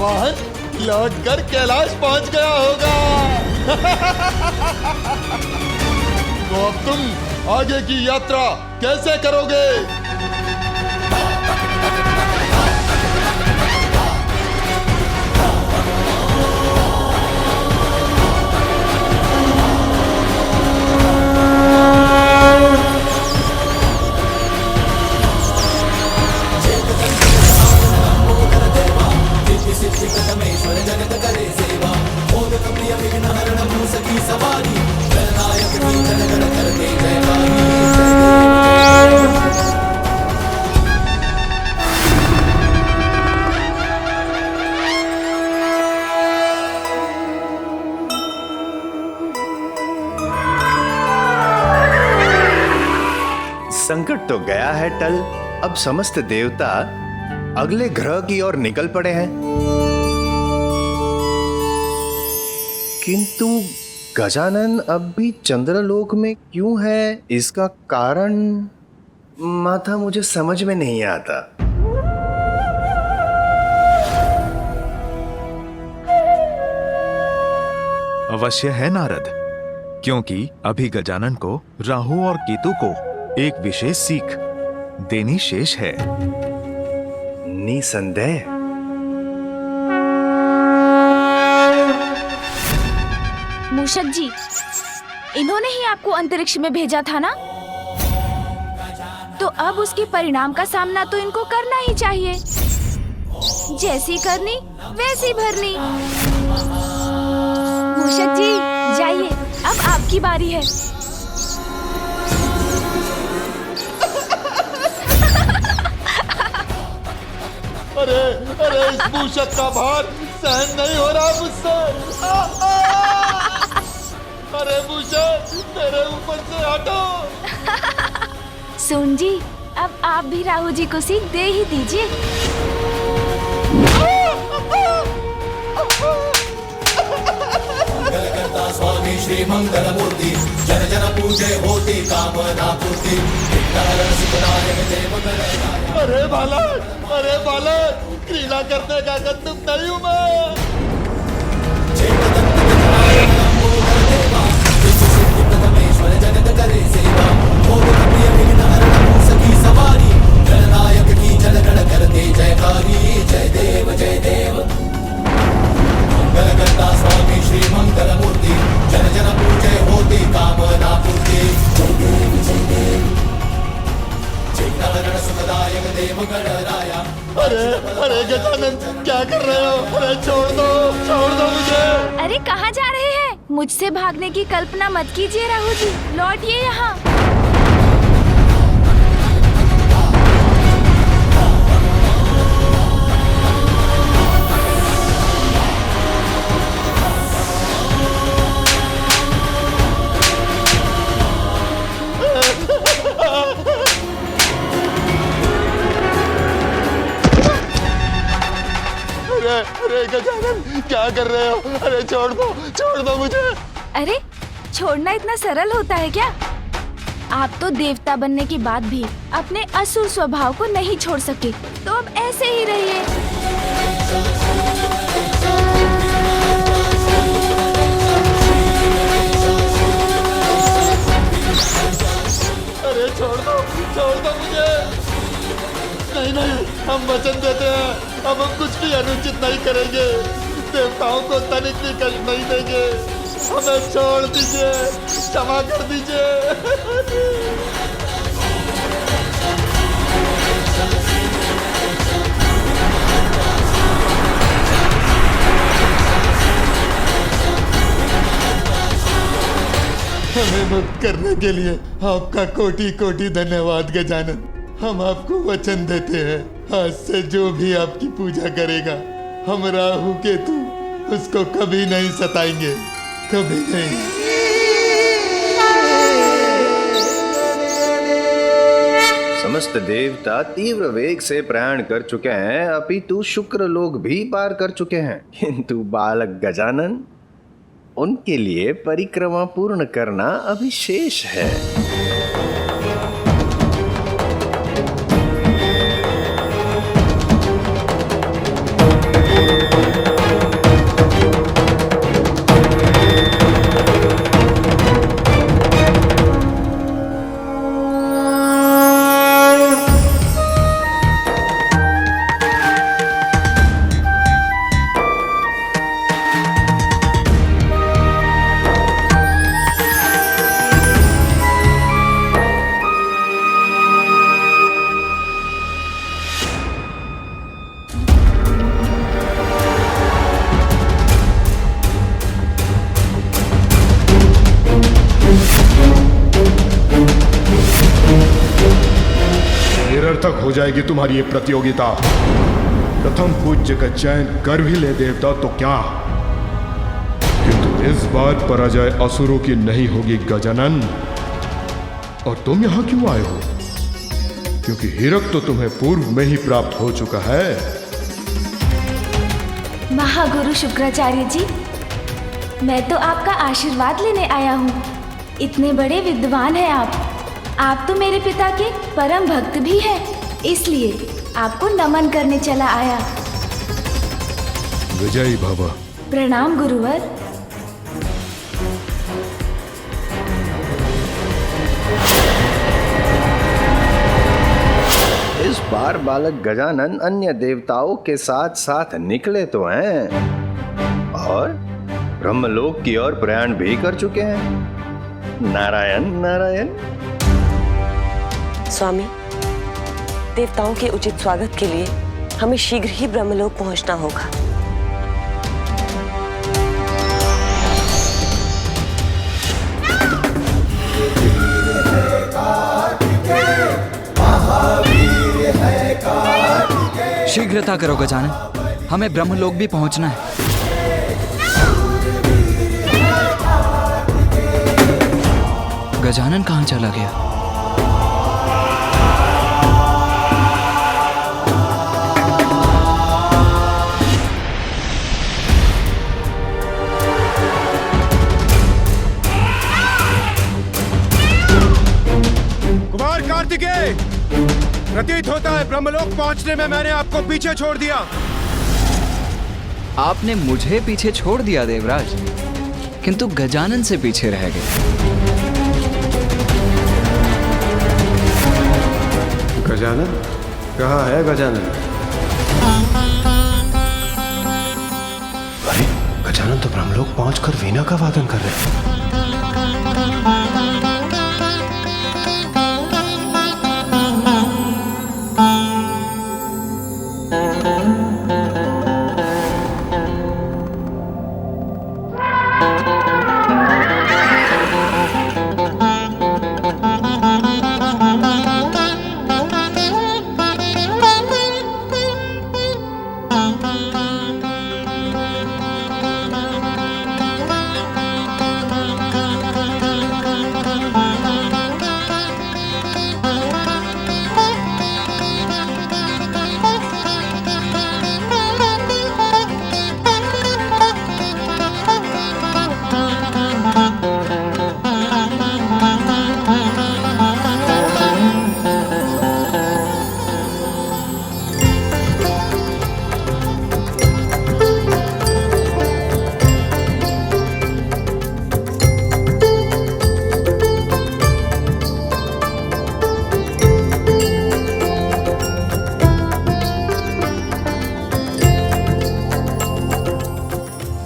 वाहन लौटकर कैलाश पहुंच गया होगा। तो अब तुम आगे की यात्रा कैसे करोगे? संकट तो गया है टल। अब समस्त देवता अगले ग्रह की ओर निकल पड़े हैं, किंतु गजानन अब भी चंद्रलोक में क्यों है? इसका कारण माता मुझे समझ में नहीं आता। अवश्य है नारद, क्योंकि अभी गजानन को राहु और केतु को एक विशेष सीख देनी शेष है। निसंदेह। मूषक जी, इन्होंने ही आपको अंतरिक्ष में भेजा था ना? तो अब उसके परिणाम का सामना तो इनको करना ही चाहिए। जैसी करनी वैसी भरनी। मूषक जी जाइए, अब आपकी बारी है। अरे अरे, इस मूषक का भार सहन नहीं हो रहा मुझसे। अरे मूषक, मेरे ऊपर से हटो। सुन जी, अब आप भी राहु जी को सीख दे ही दीजिए। स्वामी श्री मंगल मूर्ति, जन जन पूजे होती कामना पूर्ति। अरे बालक, अरे बालक, क्रीड़ा करने का तुम नहीं हूँ मैं। जगत करे सेवा, सखी सवारी, जननायक की जनगण करते जयकारी। जय देव जय देव। मंगल करता स्वामी श्री मंगल मूर्ति, जन जन पूजे होती कामना पूर्ति। जय देव जय देव। सुखदायक देव गणराया। अरे अरे गजानन, क्या कर रहे हो? अरे छोड़ दो मुझे। अरे कहाँ जा रहे हैं? मुझसे भागने की कल्पना मत कीजिए राहु जी, लौटिए यहाँ। अरे गजानन, क्या कर रहे हो? अरे छोड़ दो मुझे। अरे छोड़ना इतना सरल होता है क्या? आप तो देवता बनने के बाद भी अपने असुर स्वभाव को नहीं छोड़ सके, तो अब ऐसे ही रहिए। अरे छोड़ दो मुझे। नहीं, हम वचन देते हैं, अब हम कुछ भी अनुचित नहीं करेंगे। देवताओं को तनिक भी कष्ट नहीं देंगे। हमें छोड़ दीजिए, क्षमा कर दीजिए। हमें मुक्त करने के लिए आपका कोटि कोटि धन्यवाद गजानन। हम आपको वचन देते हैं, आज से जो भी आपकी पूजा करेगा, हम राहु केतु उसको कभी नहीं सताएंगे, कभी नहीं। समस्त देवता तीव्र वेग से प्रयाण कर चुके हैं, अपितु शुक्र लोग भी पार कर चुके हैं, किंतु बालक गजानन, उनके लिए परिक्रमा पूर्ण करना अभी शेष है। हो जाएगी तुम्हारी ये प्रतियोगिता। प्रथम पूज्य का चयन कर भी ले देवता तो क्या, किंतु इस बार पराजय असुरों की नहीं होगी गजानन। और तुम यहां क्यों आए हो? क्योंकि हीरक तो तुम्हें पूर्व में ही प्राप्त हो चुका है। महागुरु शुक्राचार्य जी, मैं तो आपका आशीर्वाद लेने आया हूँ। इतने बड़े विद्वान हैं आप तो मेरे पिता के परम भक्त भी हैं, इसलिए आपको नमन करने चला आया। विजयी भव। प्रणाम गुरुवर। इस बार बालक गजानन अन्य देवताओं के साथ साथ निकले तो हैं और ब्रह्मलोक की ओर प्रयाण भी कर चुके हैं। नारायण नारायण। स्वामी, देवताओं के उचित स्वागत के लिए हमें शीघ्र ही ब्रह्मलोक पहुंचना होगा। शीघ्रता करो गजानन, हमें ब्रह्मलोक भी पहुंचना है। गजानन कहाँ चला गया? कुमार कार्तिकेय, प्रतीत होता है ब्रह्मलोक पहुंचने में मैंने आपको पीछे छोड़ दिया। आपने मुझे पीछे छोड़ दिया देवराज, किंतु गजानन से पीछे रह गए। गजानन कहाँ है? गजानन, अरे गजानन तो ब्रह्मलोक पहुंचकर वीणा का वादन कर रहे हैं।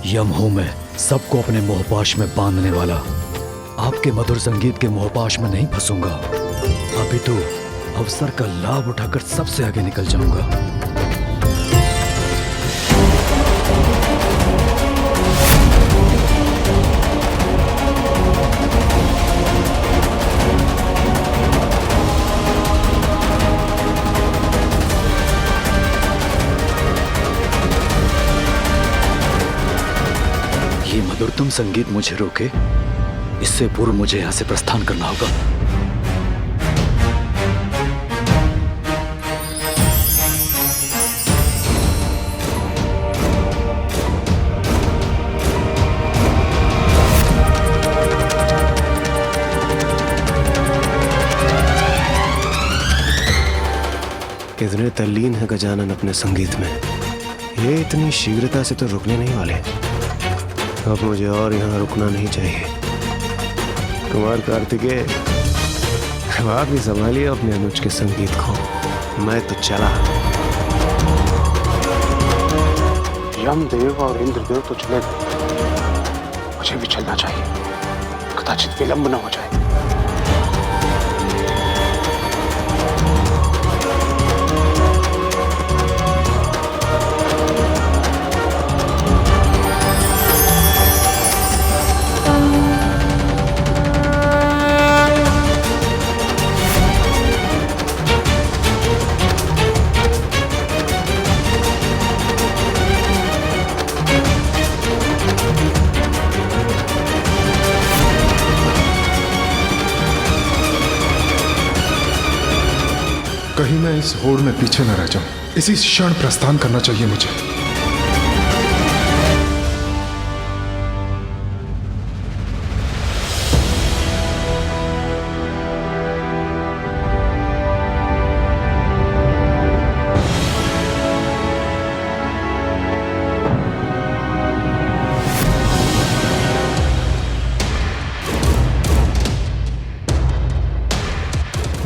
यम हूं मैं, सबको अपने मोहपाश में बांधने वाला। आपके मधुर संगीत के मोहपाश में नहीं फंसूंगा, अपितु अवसर का लाभ उठाकर सबसे आगे निकल जाऊंगा। ये मधुरतम संगीत मुझे रोके, इससे पूर्व मुझे यहां से प्रस्थान करना होगा। कितने तल्लीन है गजानन अपने संगीत में। ये इतनी शीघ्रता से तो रुकने नहीं वाले। अब मुझे और यहाँ रुकना नहीं चाहिए। कुमार कार्तिकेय, अब आप ही संभालिए अपने अनुज के संगीत को, मैं तो चला। यमदेव और इंद्रदेव तो चले गए, मुझे भी चलना चाहिए, कदाचित विलंब न हो जाए। इस होड़ में पीछे न रह जाऊं। इसी क्षण प्रस्थान करना चाहिए मुझे।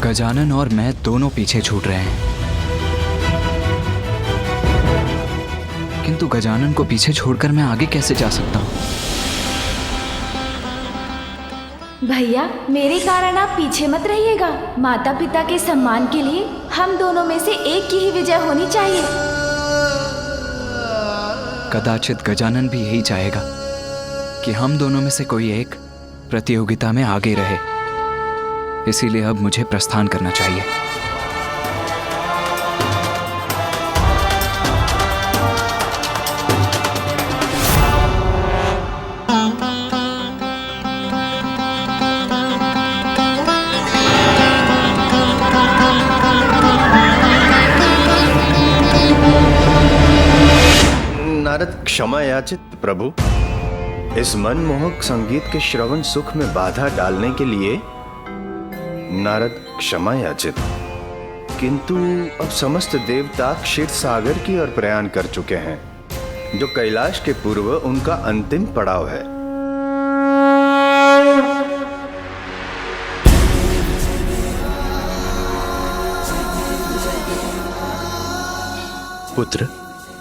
गजानन और मैं दोनों पीछे छूट रहे हैं, किंतु गजानन को पीछे छोड़कर मैं आगे कैसे जा सकता हूँ? भैया, मेरे कारण आप पीछे मत रहिएगा। माता पिता के सम्मान के लिए हम दोनों में से एक की ही विजय होनी चाहिए। कदाचित गजानन भी यही चाहेगा कि हम दोनों में से कोई एक प्रतियोगिता में आगे रहे। इसीलिए अब मुझे प्रस्थान करना चाहिए। नारद क्षमा याचित प्रभु। इस मनमोहक संगीत के श्रवण सुख में बाधा डालने के लिए नारद क्षमा याचित, किंतु अब समस्त देवता क्षीर सागर की ओर प्रयाण कर चुके हैं, जो कैलाश के पूर्व उनका अंतिम पड़ाव है। पुत्र,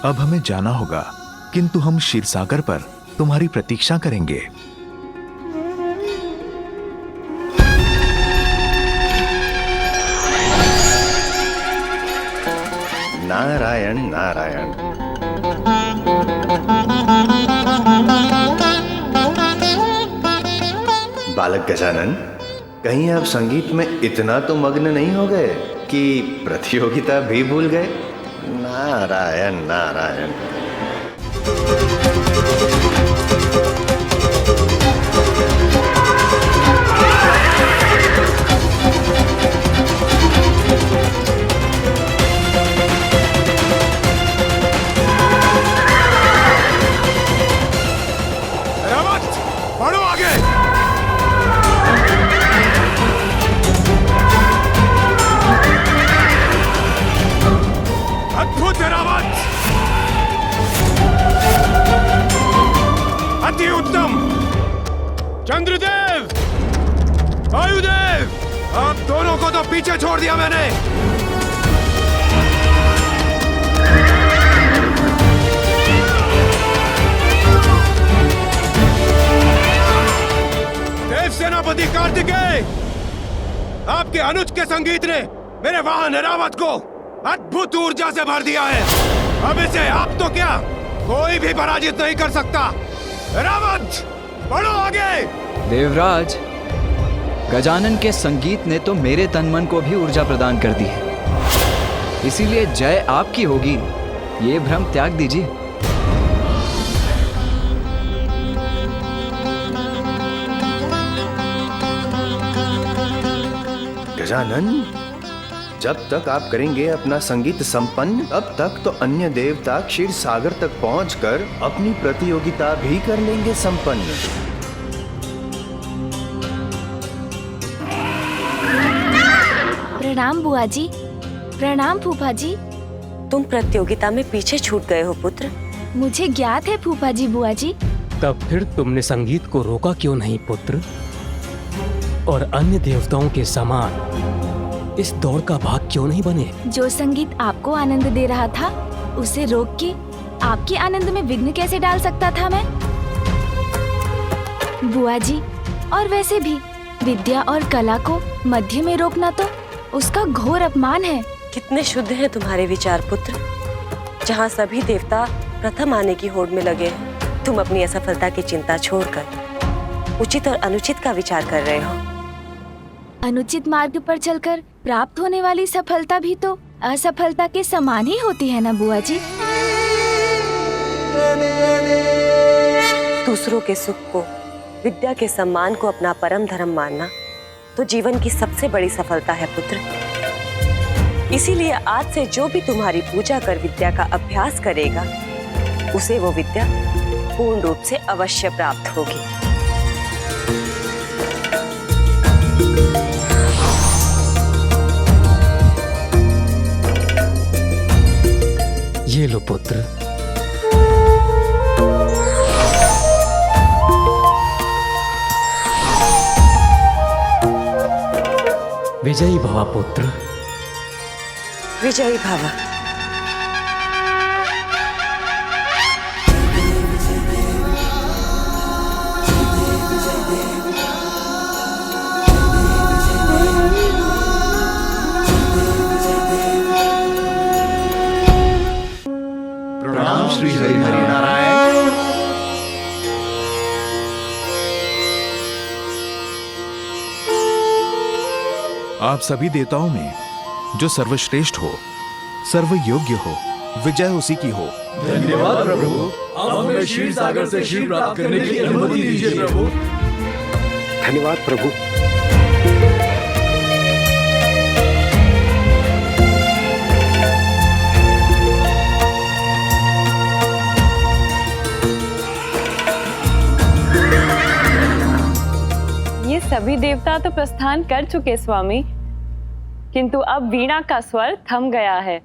अब हमें जाना होगा, किंतु हम क्षीरसागर पर तुम्हारी प्रतीक्षा करेंगे। नारायण नारायण। बालक गजानन, कहीं आप संगीत में इतना तो मग्न नहीं हो गए कि प्रतियोगिता भी भूल गए? नारायण नारायण। बढ़ो आगे। अद्भुत रावत, अति उत्तम। चंद्रदेव, वायुदेव, आप दोनों को तो पीछे छोड़ दिया मैंने। सेनापति कार्तिकेय, आपके अनुज के संगीत ने मेरे वाहन ऐरावत को अद्भुत ऊर्जा से भर दिया है। अब इसे आप तो क्या, कोई भी पराजित नहीं कर सकता। ऐरावत, बढ़ो आगे। देवराज, गजानन के संगीत ने तो मेरे तन मन को भी ऊर्जा प्रदान कर दी है, इसीलिए जय आपकी होगी, ये भ्रम त्याग दीजिए। गजानन, जब तक आप करेंगे अपना संगीत संपन्न, तब तक तो अन्य देवता क्षीर सागर तक पहुंचकर अपनी प्रतियोगिता भी कर लेंगे संपन्न। प्रणाम बुआ जी। प्रणाम फूफा जी। तुम प्रतियोगिता में पीछे छूट गए हो पुत्र। मुझे ज्ञात है फूफा जी। बुआ जी, तब फिर तुमने संगीत को रोका क्यों नहीं पुत्र? और अन्य देवताओं के समान इस दौड़ का भाग क्यों नहीं बने? जो संगीत आपको आनंद दे रहा था, उसे रोक के आपके आनंद में विघ्न कैसे डाल सकता था मैं? बुआ जी, और वैसे भी विद्या और कला को मध्य में रोकना तो उसका घोर अपमान है। कितने शुद्ध हैं तुम्हारे विचार पुत्र। जहाँ सभी देवता प्रथम आने की होड़ में लगे हैं, तुम अपनी असफलता की चिंता छोड़कर उचित और अनुचित का विचार कर रहे हो। अनुचित मार्ग पर चलकर प्राप्त होने वाली सफलता भी तो असफलता के समान ही होती है ना बुआ जी? दूसरों के सुख को, विद्या के सम्मान को अपना परम धर्म मानना तो जीवन की सबसे बड़ी सफलता है पुत्र। इसीलिए आज से जो भी तुम्हारी पूजा कर विद्या का अभ्यास करेगा, उसे वो विद्या पूर्ण रूप से अवश्य प्राप्त होगी। ये लो पुत्र। विजयी भवा पुत्र। विजयी भव। प्रणाम श्री हरि नारायण। आप सभी देवताओं में जो सर्वश्रेष्ठ हो, सर्वयोग्य हो, विजय उसी की हो। धन्यवाद प्रभु। अब हमें क्षीर सागर से क्षीर प्राप्त करने की अनुमति दीजिए प्रभु। धन्यवाद प्रभु। ये सभी देवता तो प्रस्थान कर चुके स्वामी, किंतु अब वीणा का स्वर थम गया है।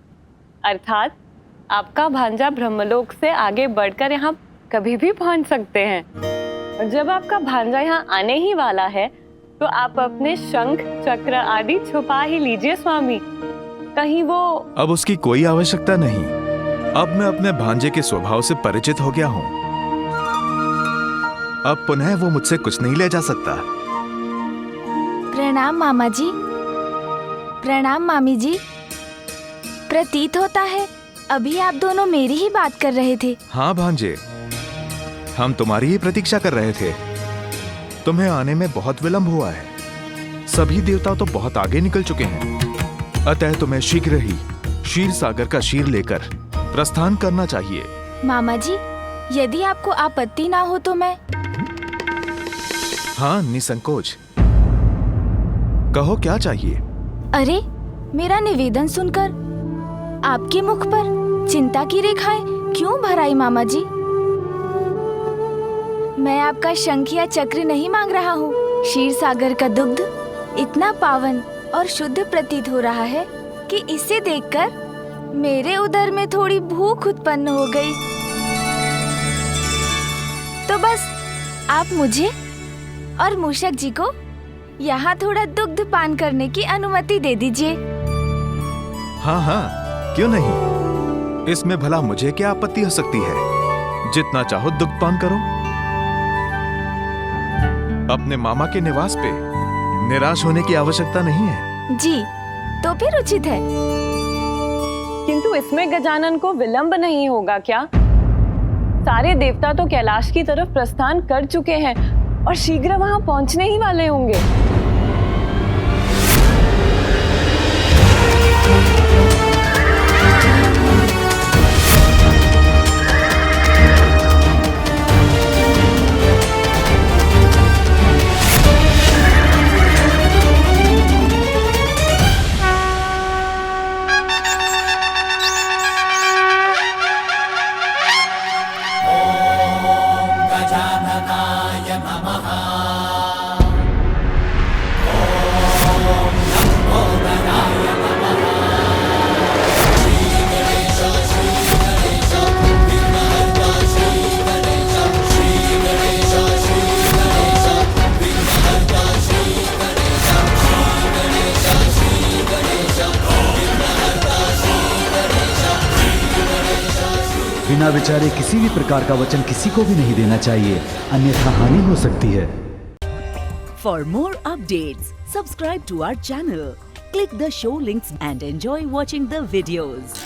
अर्थात आपका भांजा ब्रह्मलोक से आगे बढ़कर यहाँ कभी भी पहुँच सकते हैं। और जब आपका भांजा यहाँ आने ही वाला है, तो आप अपने शंख चक्र आदि छुपा ही लीजिए स्वामी, कहीं वो। अब उसकी कोई आवश्यकता नहीं। अब मैं अपने भांजे के स्वभाव से परिचित हो गया हूँ। अब पुनः वो मुझसे कुछ नहीं ले जा सकता। प्रणाम मामा जी। प्रणाम मामी जी। प्रतीत होता है अभी आप दोनों मेरी ही बात कर रहे थे। हाँ भांजे, हम तुम्हारी ही प्रतीक्षा कर रहे थे। तुम्हें आने में बहुत विलंब हुआ है। सभी देवता तो बहुत आगे निकल चुके हैं, अतः तुम्हें शीघ्र ही क्षीर सागर का क्षीर लेकर प्रस्थान करना चाहिए। मामा जी, यदि आपको आपत्ति ना हो तो मैं। हाँ, निसंकोच कहो, क्या चाहिए? अरे, मेरा निवेदन सुनकर आपके मुख पर चिंता की रेखाएं क्यों भर आई मामा जी? मैं आपका शंख या चक्र नहीं मांग रहा हूँ। क्षीर सागर का दुग्ध इतना पावन और शुद्ध प्रतीत हो रहा है कि इसे देखकर मेरे उदर में थोड़ी भूख उत्पन्न हो गई। तो बस आप मुझे और मूषक जी को यहाँ थोड़ा दुग्ध पान करने की अनुमति दे दीजिए। हाँ हाँ, क्यों नहीं। इसमें भला मुझे क्या आपत्ति हो सकती है। जितना चाहो दुग्ध पान करो। अपने मामा के निवास पे निराश होने की आवश्यकता नहीं है। जी, तो फिर उचित है। किंतु इसमें गजानन को विलंब नहीं होगा क्या? सारे देवता तो कैलाश की तरफ प्रस्थान कर चुके हैं और शीघ्र वहां पहुंचने ही वाले होंगे। बिना विचारे किसी भी प्रकार का वचन किसी को भी नहीं देना चाहिए, अन्यथा हानि हो सकती है। For more updates, subscribe to our channel, click the show links and enjoy watching the videos.